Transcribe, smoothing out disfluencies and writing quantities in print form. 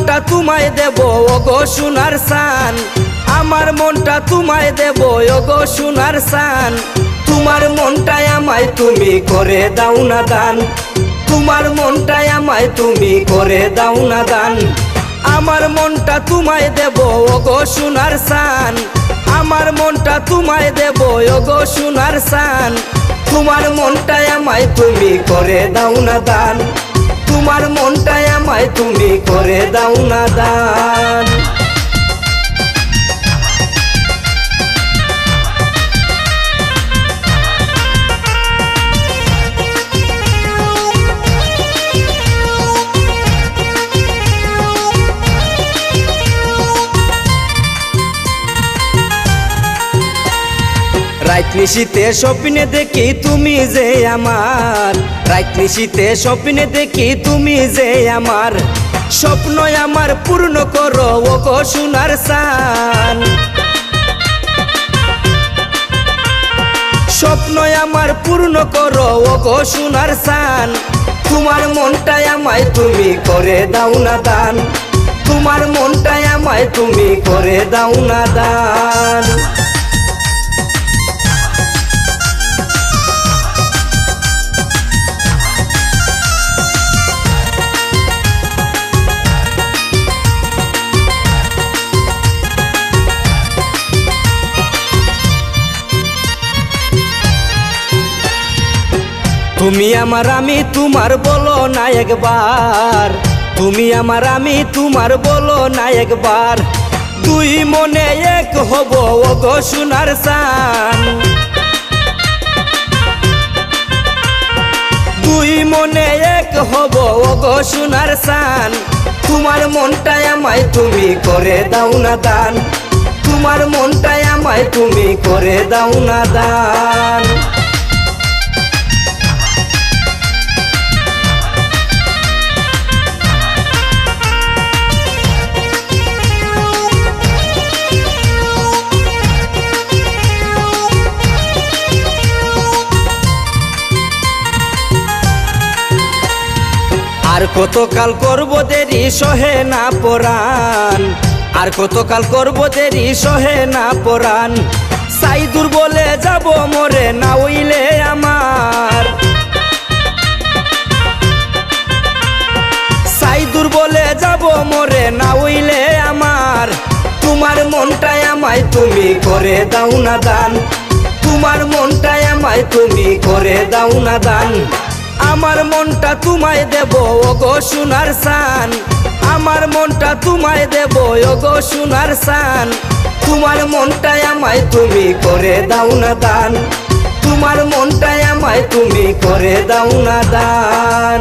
মনটা তোমায় দেব ওগো সোনার সান, আমার মনটা তোমায় দেব ওগো সোনার সান। তোমার মনটাই আমায় তুমি করে দাও না দান, তোমার মনটাই আমায় তুমি করে দাও না দান। আমার মনটা তোমায় দেব ওগো সোনার সান, আমার মনটা তোমায় দেব ওগো সোনার সান। তোমার মনটাই আমায় তুমি করে দাও না দান, তোমার মনটাই আমায় তুমি করে দাও না দান। রাত নিশীতে স্বপ্নে দেখি তুমি যে আমার, রাত নিশীতে স্বপ্নে দেখি তুমি যে আমার। স্বপ্ন আমার পূর্ণ করো ওগো সোনার সান, স্বপ্ন আমার পূর্ণ করো ওগো সোনার সান। তোমার মনটাই আমায় তুমি করে দাও না দান, তোমার মনটাই আমায় তুমি করে দাও না দান। তুমি আমার আমি তোমার বলো না একবার, তুমি আমার আমি তোমার বলো না একবার। দুই মনে এক হব ওগো সোনার সান, দুই মনে এক হব ওগো সোনার সান। তোমার মনটাই আমায় তুমি করে দাও না দান, তোমার মনটাই আমায় তুমি করে দাও না দান। আর কতকাল করব দেরি সহে না পরাণ, আর কতকাল করব দেরি সহে না পরাণ। সাইদুর বলে যাব মরে না হইলে আমার, সাইদুর বলে যাব মরে না হইলে আমার। তোমার মনটাই আমায় তুমি করে দাও না দান, তোমার মনটাই আমায় তুমি করে দাও না দান। আমার মনটা তোমায় দেব ওগো সোনার সান, আমার মনটা তোমায় দেব ওগো সোনার সান। তোমার মনটাই আমায় তুমি করে দাও না দান, তোমার মনটাই আমায় তুমি করে দাও না দান।